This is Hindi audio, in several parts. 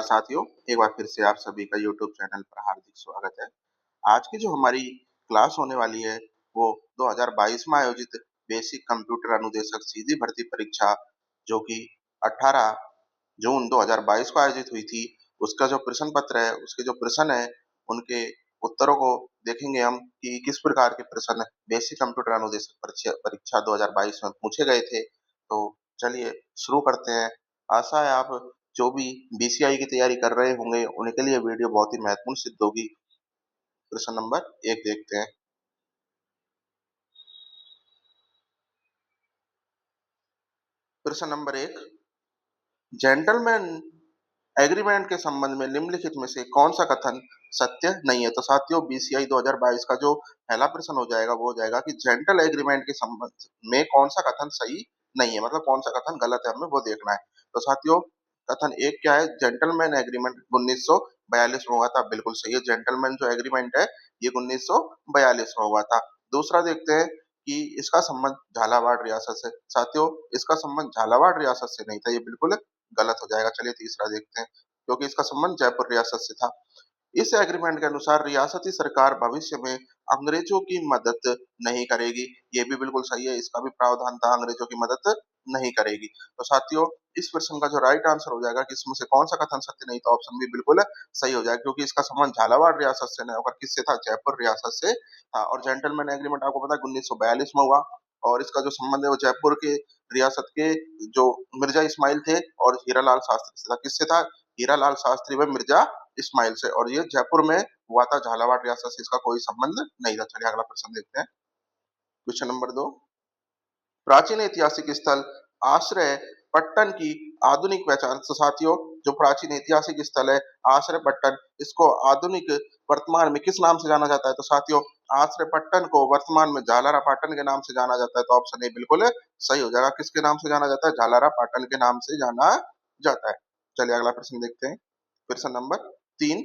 साथियों, एक बार फिर से आप सभी का यूट्यूब चैनल पर हार्दिक स्वागत है। आज की जो हमारी क्लास होने वाली है, वो 2022 में आयोजित बेसिक कंप्यूटर अनुदेशक सीधी भर्ती परीक्षा, जो कि 18 जून 2022 को आयोजित हुई थी, उसका जो प्रश्न पत्र है, उसके जो प्रश्न है, उनके उत्तरों को देखेंगे हम कि किस प्रकार के प्रश्न बेसिक कंप्यूटर अनुदेशक परीक्षा परीक्षा 2022 में पूछे गए थे। तो चलिए शुरू करते हैं। आशा है आप जो भी बीसीआई की तैयारी कर रहे होंगे, उनके लिए वीडियो बहुत ही महत्वपूर्ण सिद्ध होगी। प्रश्न नंबर 1 देखते हैं। प्रश्न नंबर 1, जेंटलमैन एग्रीमेंट के संबंध में निम्नलिखित में से कौन सा कथन सत्य नहीं है? तो साथियों, बीसीआई 2022 का जो पहला प्रश्न हो जाएगा वो हो जाएगा कि जेंटल एग्रीमेंट के संबंध में कौन सा कथन सही नहीं है, मतलब कौन सा कथन गलत है, हमें वो देखना है। तो साथियों, कथन एक क्या है? जेंटलमैन एग्रीमेंट 1942 में हुआ था, बिल्कुल सही है। जेंटलमैन जो एग्रीमेंट है ये 1942 में हुआ था। दूसरा देखते हैं कि इसका संबंध झालावाड़ रियासत से। साथियों, इसका संबंध झालावाड़ रियासत से नहीं था, ये बिल्कुल गलत हो जाएगा। चलिए तीसरा देखते हैं, क्योंकि इसका संबंध जयपुर रियासत से था। इस एग्रीमेंट के अनुसार रियासती सरकार भविष्य में अंग्रेजों की मदद नहीं करेगी, ये भी बिल्कुल सही है। इसका भी प्रावधान था, अंग्रेजों की मदद नहीं करेगी। तो साथियों, इस प्रश्न का जो राइट आंसर हो जाएगा कि इसमें से कौन सा कथन सत्य नहीं, तो ऑप्शन बी बिल्कुल सही हो जाएगा, क्योंकि इसका संबंध झालावाड़ रियासत से नहीं होकर किससे था? जयपुर रियासत से था। और जेंटलमैन एग्रीमेंट आपको पता है 1942 में हुआ, और इसका जो संबंध है वो जयपुर के रियासत के जो मिर्जा इस्माइल थे और हीरालाल शास्त्री से था। किससे था? हीरालाल शास्त्री व मिर्जा इस्माइल से। और ये जयपुर में हुआ था, झालावाड़ रियासत से इसका कोई संबंध नहीं था। चलिए अगला प्रश्न देखते हैं। क्वेश्चन नंबर 2, प्राचीन ऐतिहासिक स्थल आश्रय पट्टन की आधुनिक पहचान। तो साथियों, जो प्राचीन ऐतिहासिक स्थल है आश्रय पट्टन, इसको आधुनिक वर्तमान में किस नाम से जाना जाता है? तो साथियों, आश्रय पट्टन को वर्तमान में झालरा पाटन के नाम से जाना जाता है। तो ऑप्शन ए बिल्कुल सही हो जाएगा। किसके नाम से जाना जाता है? झालरा पाटन के नाम से जाना जाता है। चलिए अगला प्रश्न देखते हैं। प्रश्न नंबर 3,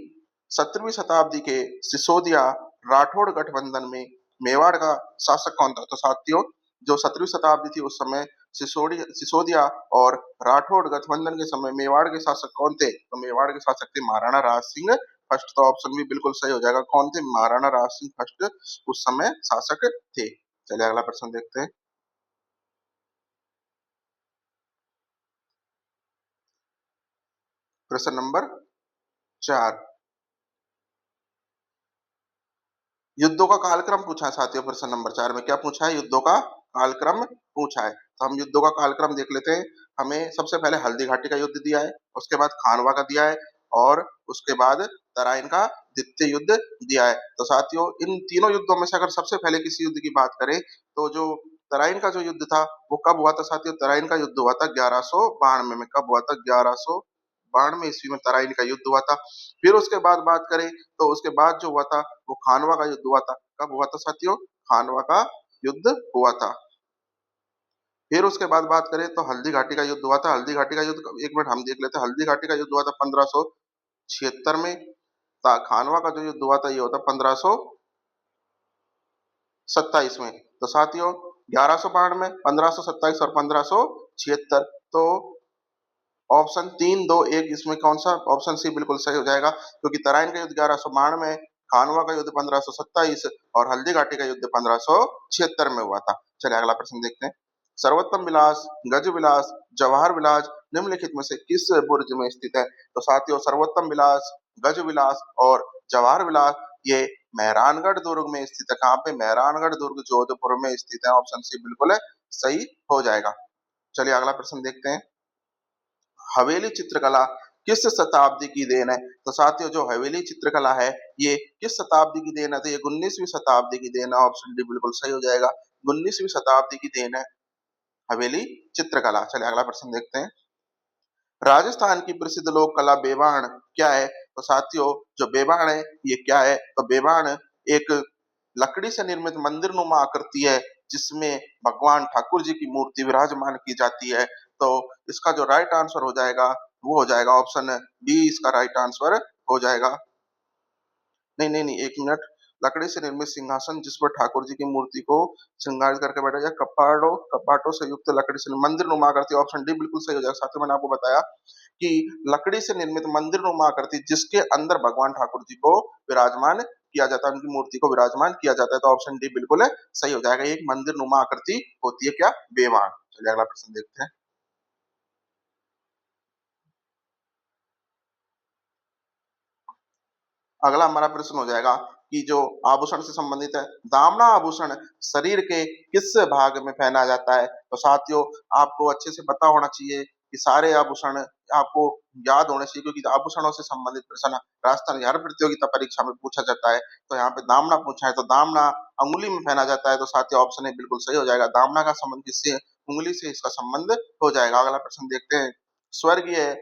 17वीं शताब्दी के सिसोदिया राठौड़ गठबंधन में मेवाड़ का शासक कौन था? तो साथियों, जो 17वीं शताब्दी थी उस समय सिसोदिया और राठौड़ गठबंधन के समय मेवाड़ के शासक कौन थे? तो मेवाड़ के शासक थे महाराणा राज सिंह फर्स्ट। तो ऑप्शन भी बिल्कुल सही हो जाएगा। कौन थे? महाराणा राज सिंह फर्स्ट उस समय शासक थे। चलिए अगला प्रश्न देखते हैं। प्रश्न नंबर 4, युद्धों का कालक्रम पूछा है साथियों। प्रश्न नंबर 4 में क्या पूछा है? युद्धों का कालक्रम पूछा है। तो हम युद्धों का कालक्रम देख लेते हैं। हमें सबसे पहले हल्दी घाटी का युद्ध दिया है, उसके बाद खानवा का दिया है, और उसके बाद तराइन का द्वितीय युद्ध दिया है। तो साथियों, इन तीनों युद्धों में से अगर सबसे पहले किसी युद्ध की बात करें, तो जो तराइन का जो युद्ध था वो कब हुआ था? साथियों, तराइन का युद्ध हुआ था 1192 में। कब हुआ था? 1192 ईस्वी में तराइन का युद्ध हुआ था। फिर उसके बाद बात करें तो उसके बाद जो हुआ था वो खानवा का युद्ध हुआ था। कब हुआ था साथियों? खानवा का युद्ध हुआ था। फिर उसके बाद बात करें तो हल्दी घाटी का युद्ध हुआ था। हल्दी घाटी का युद्ध, एक मिनट हम देख लेते हैं। हल्दी घाटी का युद्ध हुआ था 1576 में। खानवा का जो युद्ध हुआ था ये हुआ था 1527 में। तो साथियों, 1192, 1527 और 1576। तो ऑप्शन 3, 2, 1 इसमें कौन सा? ऑप्शन सी बिल्कुल सही हो जाएगा, क्योंकि तराइन का युद्ध 1192, खानवा का युद्ध 1527 और हल्दी घाटी का युद्ध 1576 में हुआ था। चलिए अगला प्रश्न देखते हैं। सर्वोत्तम विलास, गज विलास, जवाहर विलास निम्नलिखित में से किस बुर्ज में स्थित है? तो साथियों, सर्वोत्तम विलास, गज विलास और जवाहर विलास ये मेहरानगढ़ दुर्ग में स्थित है। कहाँ पे? मेहरानगढ़ दुर्ग जोधपुर में स्थित है। ऑप्शन सी बिल्कुल सही हो जाएगा। चलिए अगला प्रश्न देखते हैं। हवेली चित्रकला किस शताब्दी की देन है? तो साथियों, जो हवेली चित्रकला है ये किस शताब्दी की देन है? तो ये 19वीं शताब्दी की देन है। ऑप्शन डी बिल्कुल सही हो जाएगा। 19वीं शताब्दी की देन है हवेली चित्रकला। चलिए अगला प्रश्न देखते हैं। राजस्थान की प्रसिद्ध लोक कला बेबाण क्या है? तो साथियों, जो बेबाण है ये क्या है? तो बेबाण एक लकड़ी से निर्मित मंदिर नुमा आकृति है, जिसमें भगवान ठाकुर जी की मूर्ति विराजमान की जाती है। तो इसका जो राइट आंसर हो जाएगा वो हो जाएगा ऑप्शन बी, इसका राइट आंसर हो जाएगा। नहीं नहीं नहीं, एक मिनट, लकड़ी से निर्मित सिंहासन जिस पर ठाकुर जी की मूर्ति को श्रृंगारित करके बैठा जाए, कपाटों से युक्त लकड़ी से मंदिर नुमा आकृति, ऑप्शन डी बिल्कुल सही हो जाएगा। साथ ही मैंने आपको बताया कि लकड़ी से निर्मित मंदिर नुमा आकृति जिसके अंदर भगवान ठाकुर जी को विराजमान किया जाता है, उनकी मूर्ति को विराजमान किया जाता है, तो ऑप्शन डी बिल्कुल है सही हो जाएगा। एक मंदिर नुमा आकृति होती है क्या? बेवान। चलिए अगला प्रश्न देखते हैं। अगला हमारा प्रश्न हो जाएगा कि जो आभूषण से संबंधित है, दामना आभूषण शरीर के किस भाग में पहना जाता है? तो साथियों आपको अच्छे से पता होना चाहिए कि सारे आभूषण आपको याद होने चाहिए, क्योंकि आभूषणों से संबंधित प्रश्न राजस्थान हर प्रतियोगिता परीक्षा में पूछा जाता है। तो यहाँ पे दामना पूछा है, तो दामना अंगुली में पहना जाता है, तो साथियों ऑप्शन ए बिल्कुल सही हो जाएगा। दामना का संबंध किससे? उंगली से इसका संबंध हो जाएगा। अगला प्रश्न देखते हैं। स्वर्गीय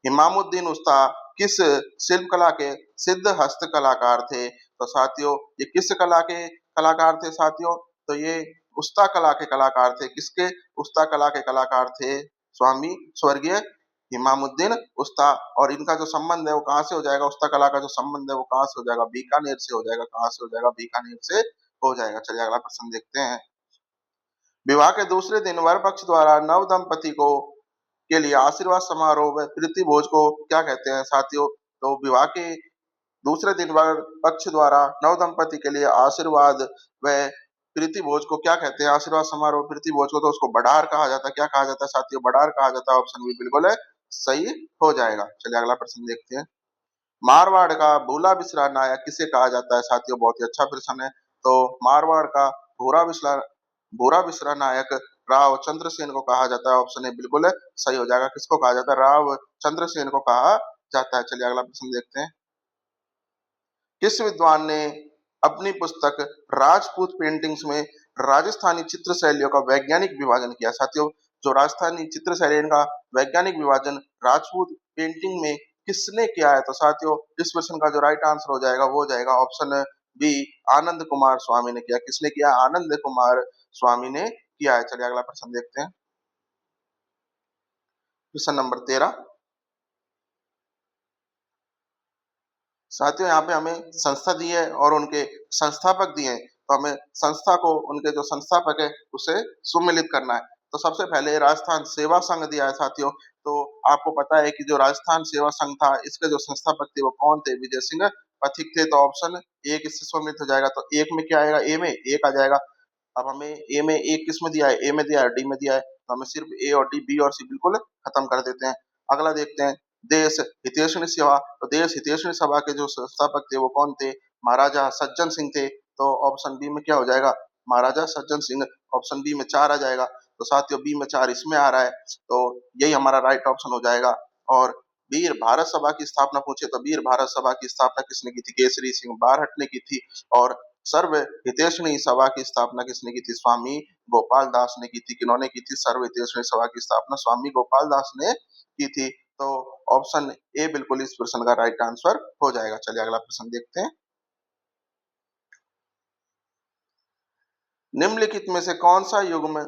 इमामुद्दीन उस्ता किस शिल्प कला के सिद्ध हस्त कलाकार थे? तो साथियों ये किस कला के कलाकार थे साथियों? तो ये उस्ता कला के कलाकार थे। किसके? उस्ता कला के कलाकार थे स्वामी स्वर्गीय इमामुद्दीन उस्ता। और इनका जो संबंध है वो कहाँ से हो जाएगा? उस्ता कला का जो संबंध है वो कहाँ से हो जाएगा? बीकानेर से हो जाएगा। कहाँ से हो जाएगा? बीकानेर से हो जाएगा। चलिए अगला प्रश्न देखते हैं। विवाह के दूसरे दिन वर पक्ष द्वारा नव दंपति को के लिए आशीर्वाद समारोह व प्रीति भोज को क्या कहते हैं साथियों? तो विवाह के दूसरे दिन वर पक्ष द्वारा नव दंपति के लिए आशीर्वाद व प्रीति भोज को क्या कहते हैं? आशीर्वाद समारोह प्रीति भोज को तो उसको बड़ार कहा जाता है। क्या कहा जाता है साथियों? बड़ार कहा जाता है। ऑप्शन बी बिल्कुल है सही हो जाएगा। चलिए अगला प्रश्न देखते हैं। मारवाड़ का भूला बिसरा नायक किसे कहा जाता है साथियों? बहुत ही अच्छा प्रश्न है। तो मारवाड़ का भूरा बिसरा भूरा बिसरा नायक राव चंद्रसेन को कहा जाता है। ऑप्शन ए बिल्कुल सही हो जाएगा। किसको कहा जाता है? राव चंद्रसेन को कहा जाता है। चलिए अगला प्रश्न देखते हैं। किस विद्वान ने अपनी पुस्तक राजपूत पेंटिंग्स में राजस्थानी चित्र शैलियों का वैज्ञानिक विभाजन किया? साथियों जो राजस्थानी चित्र शैली का वैज्ञानिक विभाजन राजपूत पेंटिंग में किसने किया है? तो साथियों इस प्रश्न का जो राइट आंसर हो जाएगा वो हो जाएगा ऑप्शन बी, आनंद कुमार स्वामी ने किया। किसने किया? आनंद कुमार स्वामी ने किया है। चलिए अगला प्रश्न देखते हैं। प्रश्न नंबर 13। साथियों यहाँ पे हमें संस्था दी है और उनके संस्थापक दिए हैं, तो हमें संस्था को उनके जो संस्थापक है उसे सुमेलित करना है। तो सबसे पहले राजस्थान सेवा संघ दिया है साथियों। तो आपको पता है कि जो राजस्थान सेवा संघ था इसके जो संस्थापक थे वो कौन थे? विजय सिंह पथिक थे। तो ऑप्शन ए किससे सम्मिलित हो जाएगा? तो एक में क्या आएगा? ए में एक आ जाएगा। अब हमें ए में एक किस में दिया है? ए में दिया है, डी में दिया है, तो हमें सिर्फ ए और डी, बी और सी बिल्कुल खत्म कर देते हैं। अगला देखते हैं। देश हितैषणी सभा। तो देश हितैषणी सभा के जो संस्थापक थे वो कौन थे? महाराजा सज्जन सिंह थे। तो ऑप्शन बी में क्या हो जाएगा? महाराजा सज्जन सिंह। ऑप्शन बी में 4 आ जाएगा। तो साथियों बी में 4 इसमें आ रहा है, तो यही हमारा राइट ऑप्शन हो जाएगा। और वीर भारत सभा की स्थापना पूछे तो वीर भारत सभा की स्थापना किसने की थी? केसरी सिंह बारहट ने की थी। और सर्व हितैषणी सभा की स्थापना किसने की थी? स्वामी गोपाल दास ने की थी। किन्होंने की थी? सर्व हितैषणी सभा की स्थापना स्वामी गोपाल दास ने की थी। तो ऑप्शन ए बिल्कुल इस प्रश्न का राइट आंसर हो जाएगा। चलिए अगला प्रश्न देखते हैं। निम्नलिखित में से कौन सा युग्म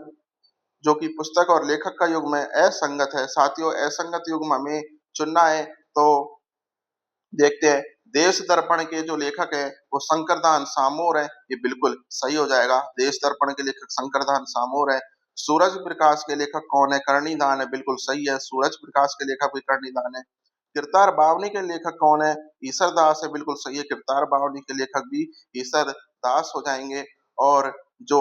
जो कि पुस्तक और लेखक का युग्म है असंगत है? साथियों असंगत युग्म हमें चुनना है, तो देखते हैं। देश दर्पण के जो लेखक है वो शंकरदान सामोर है, ये बिल्कुल सही हो जाएगा। देश दर्पण के लेखक शंकरदान सामोर है। सूरज प्रकाश के लेखक कौन है? कर्णीदान है, बिल्कुल सही है। सूरज प्रकाश के लेखक भी कर्णीदान है। किरतार बावनी के लेखक कौन है? ईसर दास है, बिल्कुल सही है। किरतार बावनी के लेखक भी ईसर दास हो जाएंगे। और जो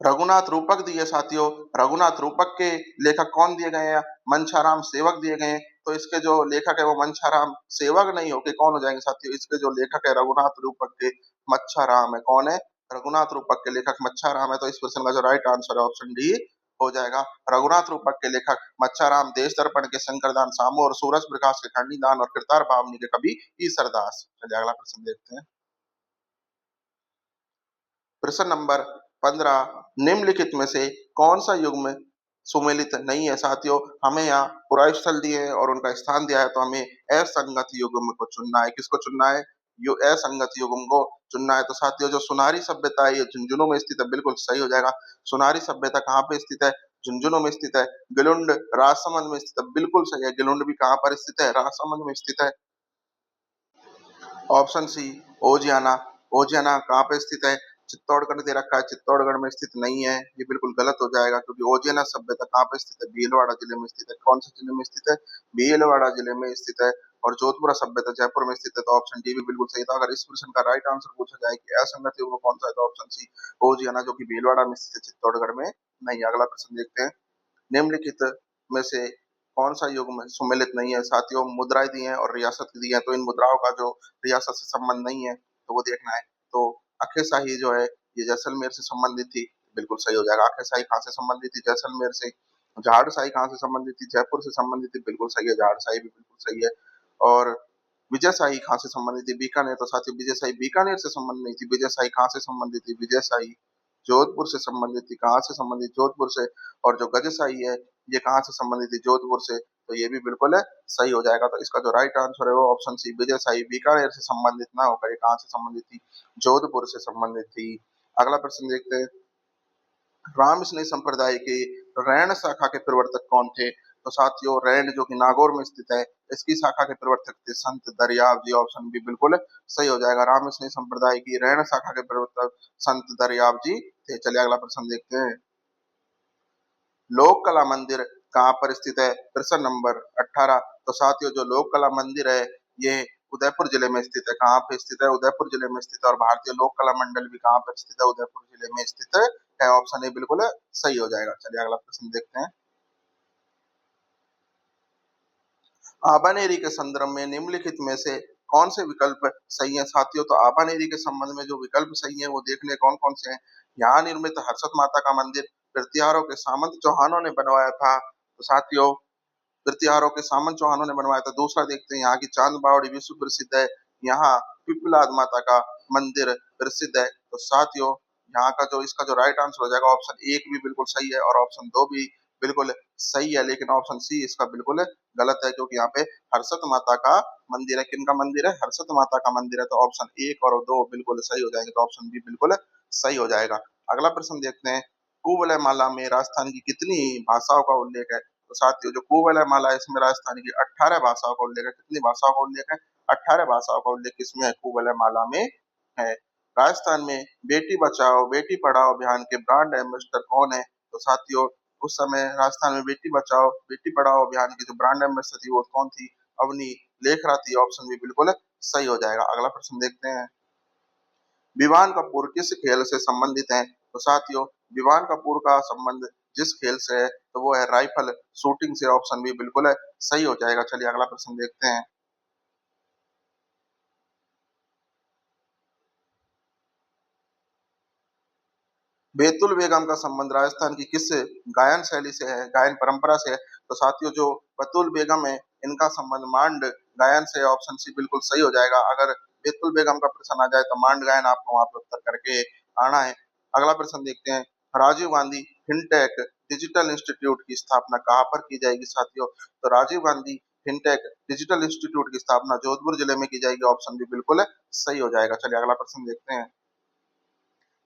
रघुनाथ रूपक दिए साथियों, रघुनाथ रूपक के लेखक कौन दिए गए हैं? मंछाराम सेवक दिए गए हैं। तो इसके जो लेखक है वो मंछाराम सेवक नहीं होके कौन हो जाएंगे साथियों? इसके जो लेखक है रघुनाथ रूपक के मच्छाराम है। कौन है? रघुनाथ रूपक के लेखक मच्छाराम है। तो इस प्रश्न का जो राइट आंसर है ऑप्शन डी हो जाएगा। रघुनाथ रूपक के लेखक मच्छाराम, देश दर्पण के शंकरदान सामू और सूरज प्रकाश के खंडीदान और किरतार बावनी के कवि ईसरदास। चलिए अगला प्रश्न देखते हैं। प्रश्न नंबर 15। निम्नलिखित में से कौन सा युग्म सुमेलित नहीं है? साथियों हमें यहाँ पुराई स्थल दिए हैं और उनका स्थान दिया है, तो हमें असंगत युग्म को चुनना है। किसको चुनना है? यो असंगत युग्म को चुनना है। तो साथियों जो सुनारी सभ्यता है ये झुंझुनू में स्थित है, बिल्कुल सही हो जाएगा। सुनारी सभ्यता कहाँ पे स्थित है? झुंझुनू में स्थित है। गिलुंड राजसमंद में स्थित है, बिल्कुल सही है। गिलुंड भी कहाँ पर स्थित है? राजसमंद में स्थित है। Option C Oceania. ओजियाना कहाँ पे स्थित है? चित्तौड़गढ़ दे रखा है, चित्तौड़गढ़ में स्थित नहीं है, ये बिल्कुल गलत हो जाएगा क्योंकि ओजियाना सभ्यता कहाँ पे स्थित है? भीलवाड़ा जिले में स्थित है। कौन से जिले में स्थित है? भीलवाड़ा जिले में स्थित है। और जोधपुरा सभ्यता जयपुर में स्थित है, तो ऑप्शन डी भी बिल्कुल सही था। अगर इस प्रश्न का राइट आंसर पूछा जाए कि असंगत युग्म कौन सा है, तो ऑप्शन सी ओजियाना, जो कि भीलवाड़ा में स्थित है, चित्तौड़गढ़ में नहीं। अगला प्रश्न देखते हैं, निम्नलिखित में से कौन सा युग्म सुमेलित नहीं है? साथियों, मुद्राएं दी हैं और रियासत दी है, तो इन मुद्राओं का जो रियासत से संबंध नहीं है तो वो देखना है। तो अक्केशाही जो है ये जैसलमेर से संबंधित थी, बिल्कुल सही हो जाएगा। अक्केशाही कहाँ से संबंधित थी? जैसलमेर से। झाड़साई कहाँ से संबंधित थी? जयपुर से संबंधित थी, बिल्कुल सही है, झाड़साई भी बिल्कुल सही है। और विजयशाही कहाँ से संबंधित थी? बीकानेर। तो साथियों, विजयशाही बीकानेर से संबंध नहीं थी। विजयशाही कहाँ से संबंधित थी? विजयशाही जोधपुर से संबंधित थी। कहाँ से संबंधित? जोधपुर से। और जो गजशाही है ये कहाँ से संबंधित थी? जोधपुर से। तो ये भी बिल्कुल है सही हो जाएगा। तो इसका जो राइट आंसर है वो ऑप्शन सी विजयशाही बीकानेर से संबंधित ना होकर ये कहाँ से संबंधित थी? जोधपुर से संबंधित थी। अगला प्रश्न देखते हैं, रामस्नेह संप्रदाय के रैण शाखा के प्रवर्तक कौन थे? तो साथियों, रैण जो कि नागौर में स्थित है, इसकी शाखा के प्रवर्तक थे संत दरियाव जी। ऑप्शन बी बिल्कुल सही हो जाएगा। रामस्नेह संप्रदाय की रैण शाखा के प्रवर्तक संत दरियाव जी थे। चलिए अगला प्रश्न देखते हैं, लोक कला मंदिर कहाँ पर स्थित है? प्रश्न नंबर 18। तो साथियों, जो लोक कला मंदिर है ये उदयपुर जिले में स्थित है। कहाँ पे स्थित है? उदयपुर जिले में स्थित है। और भारतीय लोक कला मंडल भी कहाँ पर स्थित है? उदयपुर जिले में स्थित है। ऑप्शन ए बिल्कुल सही हो जाएगा। चलिए अगला प्रश्न देखते हैं, आबानेरी के संदर्भ में निम्नलिखित में से कौन से विकल्प सही है? साथियों, तो आबानेरी के संबंध में जो विकल्प सही है वो देखने कौन कौन से हैं। यहाँ निर्मित हर्षद माता का मंदिर प्रतिहारों के सामंत चौहानों ने बनवाया था। तो साथियों, प्रतिहारों के सामंत चौहानों ने बनवाया था। दूसरा देखते हैं, यहाँ की चांद बावड़ी विश्व प्रसिद्ध है। यहाँ पिपलाद माता का मंदिर प्रसिद्ध है। तो साथियों, यहाँ का जो इसका जो राइट आंसर हो जाएगा, ऑप्शन एक भी बिल्कुल सही है और ऑप्शन दो भी बिल्कुल सही है, लेकिन ऑप्शन सी इसका बिल्कुल गलत है क्योंकि यहाँ पे हर्षद माता का मंदिर है। किनका मंदिर है? हर्षद माता का मंदिर है। तो ऑप्शन एक और दो बिल्कुल सही हो जाएंगे, तो ऑप्शन बी बिल्कुल सही हो जाएगा। अगला प्रश्न देखते हैं, कुवलय माला में राजस्थान की कितनी भाषाओं का उल्लेख है? तो साथियों, जो कुवलय माला है इसमें राजस्थान की 18 भाषाओं का उल्लेख है। कितनी भाषाओं का उल्लेख है? 18 भाषाओं का उल्लेख किसमें है? कुवलय माला में है। राजस्थान में बेटी बचाओ बेटी पढ़ाओ अभियान के ब्रांड एम्बेसडर कौन है? तो साथियों, उस समय राजस्थान में बेटी बचाओ बेटी पढ़ाओ अभियान की जो ब्रांड एम्बेसडर थी वो कौन थी? अवनी लेखरा थी। ऑप्शन भी बिल्कुल सही हो जाएगा। अगला प्रश्न देखते हैं, विवान कपूर किस खेल से संबंधित है? तो साथियों, विवान कपूर का संबंध जिस खेल से है तो वो है राइफल शूटिंग से। ऑप्शन भी बिल्कुल सही हो जाएगा। चलिए अगला प्रश्न देखते हैं, बेतुल बेगम का संबंध राजस्थान की किस गायन शैली से है? गायन परंपरा से है। तो साथियों, जो बतुल बेगम है इनका संबंध मांड गायन से है। ऑप्शन सी बिल्कुल सही हो जाएगा। अगर बेतुल बेगम का प्रश्न आ जाए तो मांड गायन आपको वहां पर उत्तर करके आना है। अगला प्रश्न देखते हैं, Rajiv Gandhi fintech digital institute की स्थापना कहाँ पर की जाएगी? साथियों, तो Rajiv Gandhi fintech digital institute की स्थापना जोधपुर जिले में की जाएगी। ऑप्शन भी बिल्कुल सही हो जाएगा। चलिए अगला प्रश्न देखते हैं,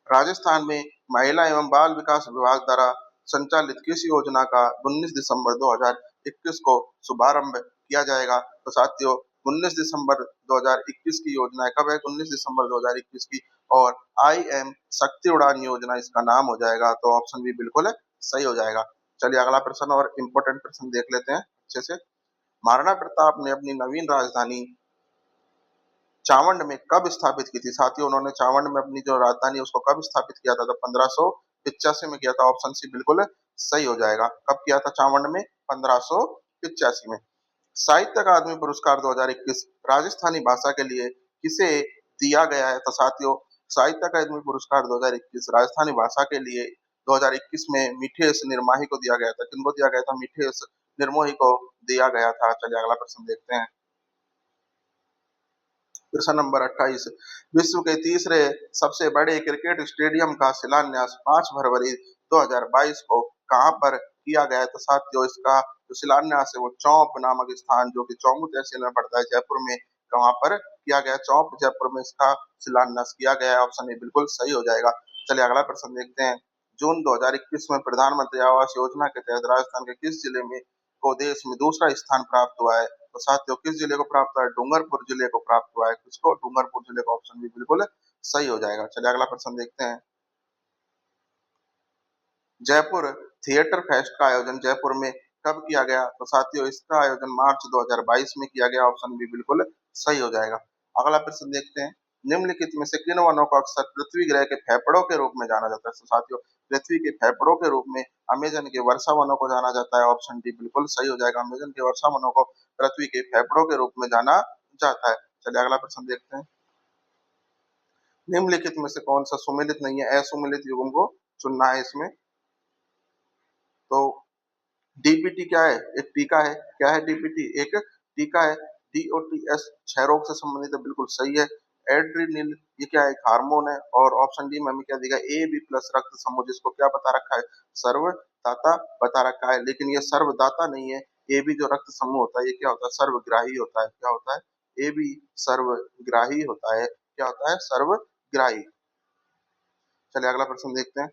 राजस्थान में महिला एवं बाल विकास विभाग द्वारा संचालित किस योजना का 19 दिसंबर 2021 को शुभारंभ किया जाएगा? तो साथियों, 19 दिसंबर 2021 की योजना है। कब है? 19 दिसंबर 2021 की। और आई एम शक्ति उड़ान योजना इसका नाम हो जाएगा। तो ऑप्शन भी बिल्कुल सही हो जाएगा। चलिए अगला प्रश्न और इम्पोर्टेंट प्रश्न देख लेते हैं अच्छे से। महाराणा प्रताप ने अपनी नवीन राजधानी चावंड में कब स्थापित की थी? साथियों, उन्होंने चावंड में अपनी जो राजधानी है उसको कब स्थापित किया था? तो 1585 में किया था। ऑप्शन सी बिल्कुल सही हो जाएगा। कब किया था चावंड में? 1585 में। साहित्य अकादमी पुरस्कार 2021 राजस्थानी भाषा के लिए किसे दिया गया है? तो साथियों, साहित्य अकादमी पुरस्कार 2021 राजस्थानी भाषा के लिए 2021 में मिठेश निर्माही को दिया गया था। किनको दिया गया था? मिठेश निर्मोही को दिया गया था। चलिए अगला प्रश्न देखते हैं, प्रश्न नंबर 28, विश्व के तीसरे सबसे बड़े क्रिकेट स्टेडियम का शिलान्यास 5 फरवरी 2022 को कहां पर किया गया है? तो साथियों, इसका जो शिलान्यास है वो चौंप नामक स्थान जो कि चौमू तहसील में पड़ता है जयपुर में, वहां पर किया गया। चौंप जयपुर में इसका शिलान्यास किया गया है। ऑप्शन ए बिल्कुल सही हो जाएगा। चलिए अगला प्रश्न देखते हैं, जून 2021 में प्रधानमंत्री आवास योजना के तहत राजस्थान के किस जिले में को देश में दूसरा स्थान प्राप्त हुआ है? तो साथियों किस जिले को प्राप्त हुआ है? डूंगरपुर जिले को प्राप्त हुआ है। किसको? डूंगरपुर जिले को। ऑप्शन बी बिल्कुल सही हो जाएगा। चलिए अगला प्रश्न देखते हैं। जयपुर थिएटर फेस्ट का आयोजन जयपुर में कब किया गया? तो साथियों इसका आयोजन मार्च 2022 में किया गया। ऑप्शन बी बिल्कुल सही हो जाएगा। अगला प्रश्न देखते हैं। निम्नलिखित में से किन वनों को अक्सर पृथ्वी ग्रह के फेफड़ों के रूप में जाना जाता है? तो साथियों पृथ्वी के फेफड़ों के रूप में अमेजन के वर्षा वनों को जाना जाता है। ऑप्शन डी बिल्कुल सही हो जाएगा। अमेजन के वर्षा वनों को पृथ्वी के फेफड़ों के रूप में जाना जाता है। चलिए अगला प्रश्न देखते हैं। निम्नलिखित में से कौन सा सुमेलित नहीं है? असुमेलित युग्म को चुनना है इसमें। तो डीपीटी क्या है? एक टीका है। क्या है डीपीटी? एक टीका है। डीओटीएस क्षय रोग से संबंधित है, बिल्कुल सही है। एड्रीनिल ये क्या है? एक हार्मोन है। और ऑप्शन डी में हमें क्या दिया? ए बी प्लस रक्त समूह, जिसको क्या बता रखा है? सर्वदाता बता रखा है। लेकिन ये सर्वदाता नहीं है। ए बी जो रक्त समूह होता है ये क्या होता है? सर्वग्राही होता है। क्या होता है? ए बी सर्वग्राही होता है। क्या होता है? सर्वग्राही। चलिए अगला प्रश्न देखते हैं।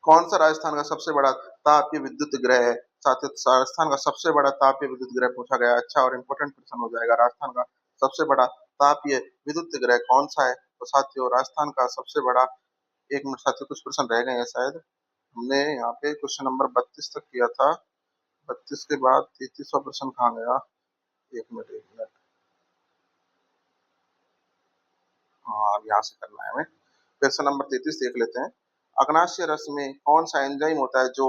कौन सा राजस्थान का सबसे बड़ा तापीय विद्युत ग्रह है? साथियों राजस्थान का सबसे बड़ा तापीय विद्युत ग्रह पूछा गया। अच्छा और इम्पोर्टेंट प्रश्न हो जाएगा। राजस्थान का सबसे बड़ा तापीय विद्युत ग्रह कौन सा है? तो साथियों राजस्थान का सबसे बड़ा, एक मिनट साथियों कुछ प्रश्न रह गए हैं शायद। हमने यहाँ पे क्वेश्चन नंबर 32 तक किया था। 32 के बाद 33वां प्रश्न कहाँ गया? एक मिनट। हाँ अब यहाँ से करना है हमें। प्रश्न नंबर 33 देख लेते हैं। अग्नाशय रस में कौन सा एंजाइम होता है जो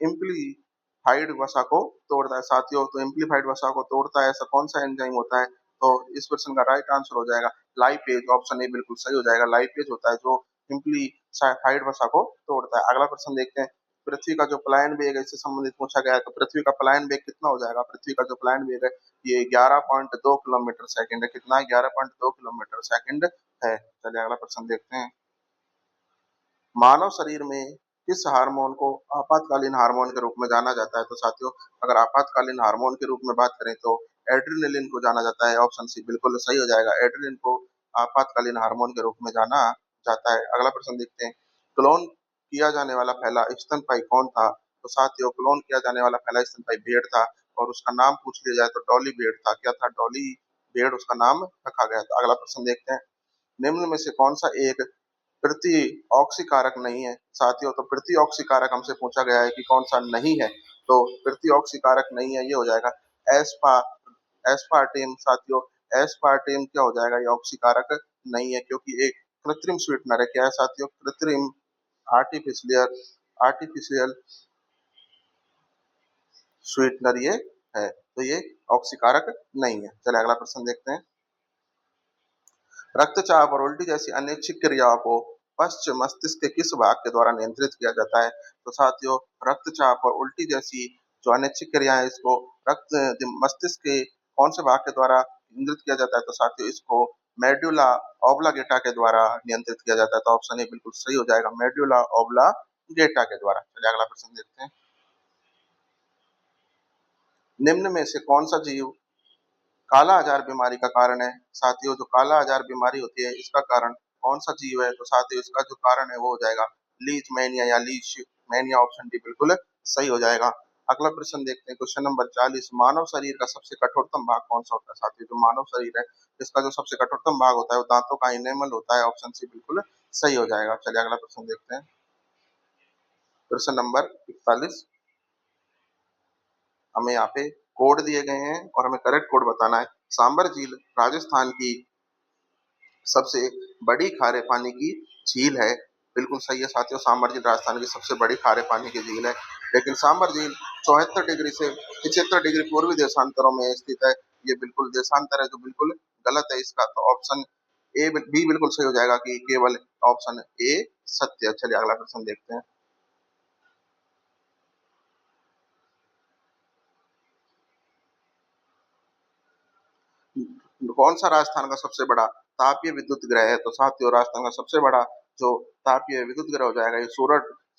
इम्प्लीफाइड वसा को तोड़ता है? साथियों तो इम्प्लीफाइड वसा को तोड़ता है ऐसा कौन सा एंजाइम होता है? तो इस प्रश्न का राइट आंसर हो जाएगा लाइपेज। ऑप्शन ए बिल्कुल सही हो जाएगा। लाइपेज होता है जो इम्प्लीफाइड वसा को तोड़ता है। अगला प्रश्न देखते हैं। पृथ्वी का जो पलायन वेग है इससे संबंधित पूछा गया है। तो पृथ्वी का पलायन वेग कितना हो जाएगा? पृथ्वी का जो पलायन वेग है ये 11.2 किलोमीटर सेकंड है। कितना है? 11.2 किलोमीटर सेकंड है। चलिए अगला प्रश्न देखते हैं। मानव शरीर में किस हार्मोन को आपातकालीन हार्मोन के रूप में जाना जाता है? तो साथियों अगर आपातकालीन हार्मोन के रूप में बात करें तो एड्रेनलिन को जाना जाता है। ऑप्शन सी बिल्कुल सही हो जाएगा। एड्रेनलिन को आपातकालीन हार्मोन के रूप में जाना जाता है। अगला प्रश्न देखते हैं। क्लोन किया जाने वाला पहला स्तनपायी कौन था? तो साथियों क्लोन किया जाने वाला पहला स्तनपायी भेड़ था। और उसका नाम पूछ लिया जाए तो डॉली भेड़ था। क्या था? डॉली भेड़ उसका नाम रखा गया था। अगला प्रश्न देखते हैं। निम्न में से कौन सा एक प्रति ऑक्सीकारक नहीं है? साथियों तो प्रति ऑक्सीकारक हमसे पूछा गया है कि कौन सा नहीं है। तो प्रति ऑक्सीकारक नहीं है ये हो जाएगा एस्पा एस्पार्टेम। साथियों एस्पार्टेम क्या हो जाएगा? ये ऑक्सीकारक नहीं है क्योंकि एक कृत्रिम स्वीटनर है। क्या है साथियों? कृत्रिम आर्टिफिशियल आर्टिफिशियल स्वीटनर ये है। तो ये ऑक्सीकारक नहीं है। चलिए अगला प्रश्न देखते हैं। रक्तचाप और उल्टी जैसी अनैच्छिक क्रियाओं को पश्च मस्तिष्क के किस भाग के द्वारा नियंत्रित किया जाता है? तो साथियों रक्तचाप और उल्टी जैसी जो अनैच्छिक क्रिया है इसको रक्त मस्तिष्क के कौन से भाग के द्वारा नियंत्रित किया जाता है? तो साथियों इसको मेडुला ऑब्लागेटा के द्वारा नियंत्रित किया जाता है। तो ऑप्शन ए बिल्कुल सही हो जाएगा। मेडुला ऑब्लागेटा के द्वारा। चलिए अगला प्रश्न देखते हैं। निम्न में से कौन सा जीव काला आजार बीमारी का कारण है? साथियों जो काला आजार बीमारी होती है इसका कारण कौन सा जीव है? तो साथियों इसका जो कारण है वो हो जाएगा लीच मैनिया या लीच मैनिया। ऑप्शन डी बिल्कुल सही हो जाएगा। अगला प्रश्न देखते हैं। Question number 40। मानव शरीर का सबसे कठोरतम भाग कौन सा होता है? साथियों जो मानव शरीर है इसका जो सबसे कठोरतम भाग होता है वो दांतों का इनेमल होता है। ऑप्शन सी बिल्कुल सही हो जाएगा। चलिए अगला प्रश्न देखते हैं। प्रश्न नंबर 41। हमें यहाँ पे कोड दिए गए हैं और हमें करेक्ट कोड बताना है। सांबर झील राजस्थान की सबसे बड़ी खारे पानी की झील है। बिल्कुल सही है साथियों। सांबर झील राजस्थान की सबसे बड़ी खारे पानी की झील है। लेकिन सांबर झील 74 डिग्री से 75 डिग्री पूर्वी देशांतरों में स्थित है। ये बिल्कुल देशांतर है जो बिल्कुल गलत है इसका। तो ऑप्शन ए बी बिल्कुल सही हो जाएगा कि केवल ऑप्शन ए सत्य है। चलिए अगला प्रश्न देखते हैं। कौन सा राजस्थान का सबसे बड़ा तापीय विद्युत ग्रह है? तो साथियों राजस्थान का सबसे बड़ा जो तापीय विद्युत ग्रह हो जाएगा ये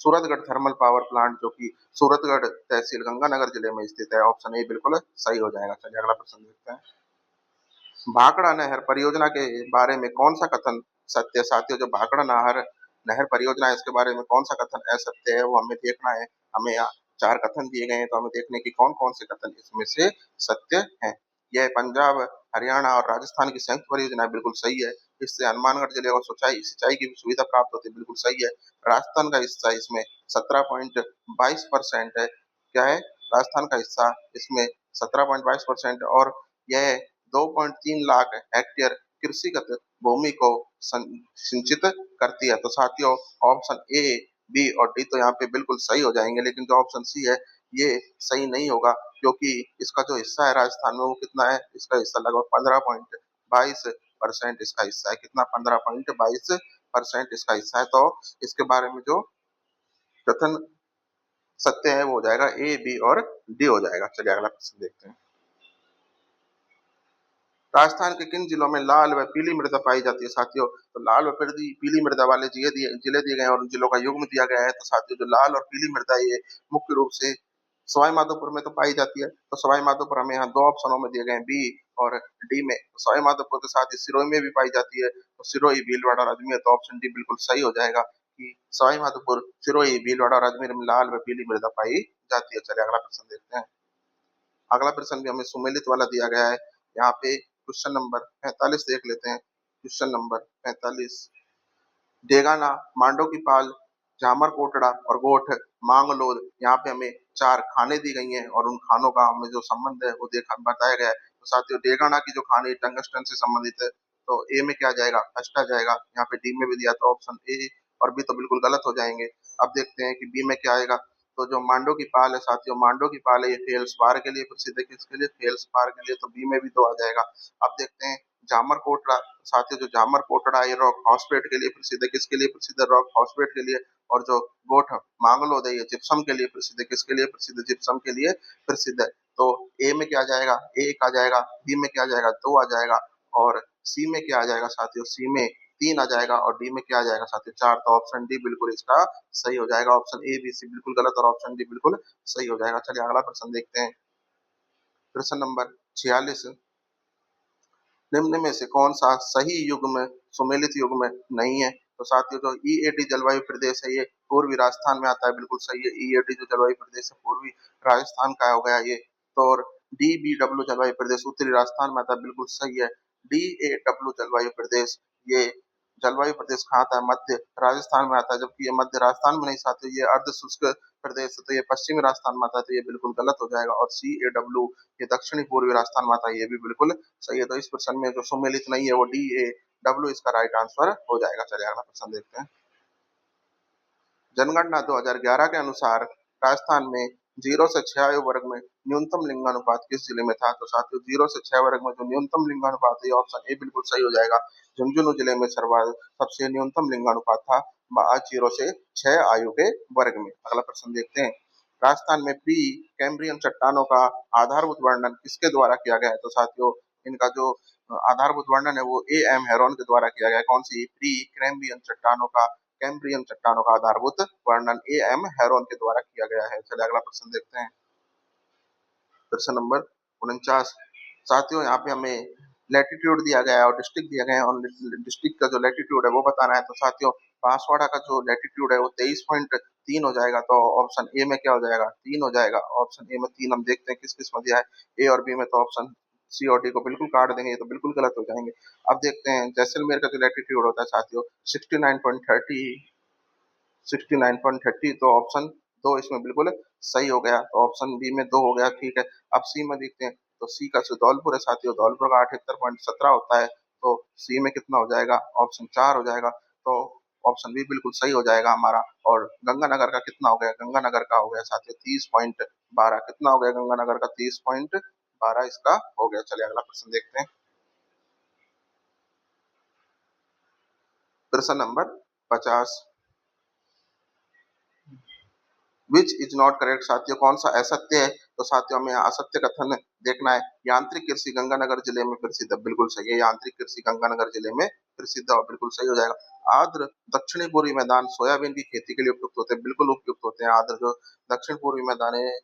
सूरतगढ़ थर्मल पावर प्लांट जो कि सूरतगढ़ तहसील गंगानगर जिले में स्थित है। ऑप्शन ए बिल्कुल सही हो जाएगा। चलिए अगला प्रश्न देखते हैं। भाखड़ा नहर परियोजना के बारे में कौन सा कथन सत्य है? साथियों जो भाखड़ा नहर नहर परियोजना है इसके बारे में कौन सा कथन असत्य है वो हमें देखना है। हमें यहाँ 4 कथन दिए गए हैं, तो हमें देखने की कौन-कौन से कथन इसमें से सत्य हैं। यह पंजाब, हरियाणा और राजस्थान की संयुक्त परियोजना है, बिल्कुल सही है। इससे हनुमानगढ़ जिले को सिंचाई की सुविधा प्राप्त होती है, बिल्कुल सही है। राजस्थान का हिस्सा इसमें 17.22% है। क्या है? राजस्थान का हिस्सा इसमें 17.22% और यह 2.3 लाख हेक्टेयर कृषिगत भूमि को सिंचित करती है। तो साथियों ऑप्शन ए, बी और डी तो यहाँ पे बिल्कुल सही हो जाएंगे, लेकिन जो ऑप्शन सी है ये सही नहीं होगा, क्योंकि इसका जो हिस्सा है राजस्थान में वो कितना है? इसका हिस्सा लगभग 15.22% इसका हिस्सा है। कितना? 15.22% इसका हिस्सा है। तो इसके बारे में जो कथन सत्य है वो हो जाएगा ए, बी और डी हो जाएगा। चलिए अगला प्रश्न देखते हैं। राजस्थान के किन जिलों में लाल व पीली मृदा पाई जाती है? साथियों तो लाल व पीली मृदा वाले जिले दिए गए हैं और उन जिलों का युग्म दिया गया है। तो साथियों जो लाल और पीली मृदा है ये मुख्य रूप से सवाई माधोपुर में तो पाई जाती है। तो सवाई माधोपुर हमें यहाँ दो ऑप्शनों में दिए गए हैं, बी और डी में। तो सवाई माधोपुर के साथ ही सिरोही में भी पाई जाती है। तो सिरोही, भीलवाड़ा और अजमेर, तो ऑप्शन डी बिल्कुल सही हो जाएगा कि सवाई माधोपुर, सिरोही, भीलवाड़ा और अजमेर में लाल व पीली मृदा पाई जाती है। चलिए अगला प्रश्न देखते हैं। अगला प्रश्न भी हमें सुमेलित वाला दिया गया है। यहाँ पे क्वेश्चन नंबर 45 देख लेते हैं। क्वेश्चन नंबर 45, डेगाना, मांडो की पाल, जामर कोटड़ा और गोठ मांगलोद, यहाँ पे हमें 4 खाने दी गई हैं और उन खानों का हमें जो संबंध है वो देखा बताया गया है। तो साथियों डेगाना की जो खाने टंगस्टन से संबंधित है, तो ए में क्या जाएगा? फर्स्ट आ जाएगा। यहाँ पे डी में भी दिया तो ऑप्शन ए और बी तो बिल्कुल गलत हो जाएंगे। अब देखते हैं कि बी में क्या आएगा। तो जो मांडो की पाल है साथियों, मांडो की पाल है, ये फेल्सपार के लिए प्रसिद्ध है। किसके लिए? फेल्सपार के लिए। तो बी में भी 2 आ जाएगा। अब देखते हैं जामर कोटड़ा। साथियों जो जामर कोटड़ा है ये रॉक फॉस्फेट के लिए प्रसिद्ध है। किसके लिए प्रसिद्ध है? रॉक फॉस्फेट के लिए। और जो गोठ मांगलोद है ये जिप्सम के लिए प्रसिद्ध है। किसके लिए प्रसिद्ध है? जिप्सम के लिए प्रसिद्ध है। तो ए में क्या जाएगा? एक आ जाएगा। बी में क्या जाएगा? 2 आ जाएगा। और सी में क्या आ जाएगा साथियों? सी में 3 आ जाएगा। और डी में क्या आ जाएगा साथियों? 4। तो ऑप्शन डी बिल्कुल इसका सही हो जाएगा। ऑप्शन ए, बी, सी बिल्कुल गलत और ऑप्शन डी बिल्कुल सही हो जाएगा। चलिए अगला प्रश्न देखते हैं। प्रश्न नंबर 46, निम्न में से कौन सा सही युग्म सुमेलित युग्म नहीं है? तो साथियों जो ईएडी जलवायु प्रदेश है ये पूर्वी राजस्थान में आता है, बिल्कुल सही है। ईएडी जो जलवायु प्रदेश है पूर्वी राजस्थान का हो गया ये। तो और डीबीडब्ल्यू जलवायु प्रदेश उत्तरी राजस्थान में आता है, बिल्कुल सही है। डीएडब्ल्यू जलवायु प्रदेश ये जलवायु प्रदेश कहाँ आता है? मध्य राजस्थान में आता है, जबकि ये मध्य राजस्थान में नहीं साथियों, ये अर्ध शुष्क प्रदेश है, तो ये पश्चिमी राजस्थान में आता है, तो ये बिल्कुल गलत हो जाएगा। और CAW ये दक्षिणी पूर्वी राजस्थान में आता है, ये भी बिल्कुल सही है। तो इस प्रश्न में जो सुमेलित नहीं है वो DAW इसका राइट आंसर हो जाएगा। चलिए अगला प्रश्न देखते हैं। जनगणना 2011 के अनुसार राजस्थान में 0 से 6 आयु वर्ग में न्यूनतम लिंगानुपात किस जिले में था? तो साथियों 0 से 6 वर्ग में जो न्यूनतम लिंगानुपात है ऑप्शन ए बिल्कुल सही हो जाएगा। झुंझुनू जिले में सबसे न्यूनतम लिंगानुपात था 0 से 6 आयु के वर्ग में। अगला प्रश्न देखते हैं। राजस्थान में प्री कैम्ब्रियन चट्टानों का आधारभूत वर्णन किसके द्वारा किया गया है? तो साथियों इनका जो आधारभूत वर्णन है वो AM हेरोन के द्वारा किया गया है। कौन सी? प्री कैम्ब्रियन चट्टानों का, कैम्ब्रियन चट्टानों का आधारभूत वर्णन AM हेरोन के द्वारा किया गया है। चलिए अगला प्रश्न देखते हैं। प्रश्न नंबर 49, साथियों यहाँ पे हमें लैटिट्यूड दिया गया है और डिस्ट्रिक्ट दिया गया है और डिस्ट्रिक्ट का जो लैटिट्यूड है वो बताना है। तो साथियों बांसवाड़ा का जो लैटिट्यूड है वो 23.3 हो जाएगा। तो ऑप्शन ए में क्या हो जाएगा? 3 हो जाएगा। ऑप्शन ए में 3 हम देखते हैं किस किस में दिया है। ए और बी में तो ऑप्शन सी और डी को बिल्कुल काट देंगे, ये तो बिल्कुल गलत हो जाएंगे। अब देखते हैं जैसलमेर का जो लैटिट्यूड होता है साथियों 69.30, तो ऑप्शन 2 इसमें बिल्कुल सही हो गया। तो ऑप्शन बी में 2 हो गया, ठीक है। अब सी में देखते हैं। तो सी का जो धौलपुर है साथियों, धौलपुर का 78.17 होता है। तो सी में कितना हो जाएगा? ऑप्शन 4 हो जाएगा। तो ऑप्शन बी बिल्कुल सही हो जाएगा हमारा। और गंगानगर का कितना हो गया? गंगानगर का हो गया साथियों 30.12। कितना हो गया गंगानगर का? 30.12 इसका हो गया। चलिए अगला प्रश्न देखते हैं। प्रश्न number 50, which is not correct. साथियों कौन सा असत्य है? तो साथियों हमें असत्य कथन देखना है। यांत्रिक कृषि गंगानगर जिले में प्रसिद्ध है, बिल्कुल सही है। यांत्रिक कृषि गंगानगर जिले में प्रसिद्ध है और बिल्कुल सही हो जाएगा। आर्द्र दक्षिणी पूर्वी मैदान सोयाबीन की खेती के लिए उपयुक्त होते हैं, बिल्कुल उपयुक्त होते हैं। आर्द्र जो दक्षिण पूर्वी मैदान है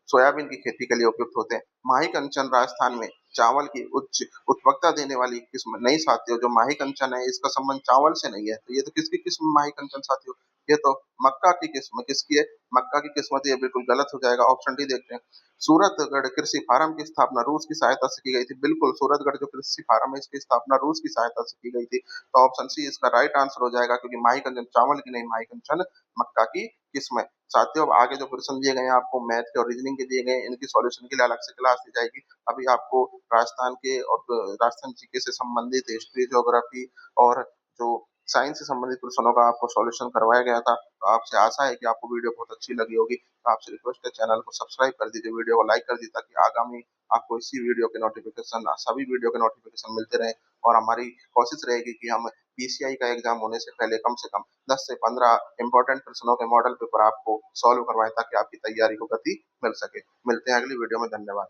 सोयाबीन की खेती के लिए उपयुक्त होते हैं। माही कंचन राजस्थान में चावल की उच्च उत्पादकता देने वाली किस्म नहीं साथियों, जो माही कंचन है इसका संबंध चावल से नहीं है। तो ये तो किसकी किस्म माही कंचन साथियों? ये तो मक्का की किस्म किसकी है? मक्का की किस्मत, ये बिल्कुल गलत हो जाएगा। ऑप्शन डी देखते हैं। सूरतगढ़ कृषि फार्म की स्थापना रूस की सहायता से की गई थी। बिल्कुल, सूरतगढ़ जो कृषि फार्म है इसकी स्थापना रूस की सहायता से की गई थी। तो ऑप्शन सी इसका राइट आंसर हो जाएगा, क्योंकि माही कंचन चावल की नहीं, माही कंचन मक्का की किस्म है। साथियों, अब आगे जो प्रश्न दिए गए हैं आपको मैथ के और रीजनिंग के दिए गए हैं, इनकी सॉल्यूशन के लिए अलग से क्लास दी जाएगी। अभी आपको राजस्थान के और राजस्थान जीके से संबंधित हिस्ट्री, ज्योग्राफी और जो साइंस से संबंधित प्रश्नों का आपको सॉल्यूशन करवाया गया था। तो आपसे आशा है कि आपको वीडियो बहुत अच्छी लगी होगी। तो आपसे रिक्वेस्ट है, चैनल को सब्सक्राइब कर दीजिए, वीडियो को लाइक कर दीजिए, ताकि आगामी आपको इसी वीडियो के नोटिफिकेशन, सभी वीडियो के नोटिफिकेशन मिलते रहें। और हमारी कोशिश रहेगी कि हम पीसीआई का एग्जाम होने से पहले कम से कम 10 से 15 इंपॉर्टेंट प्रश्नों के मॉडल पेपर आपको सॉल्व करवाएं, ताकि आपकी तैयारी को गति मिल सके। मिलते हैं अगली वीडियो में। धन्यवाद।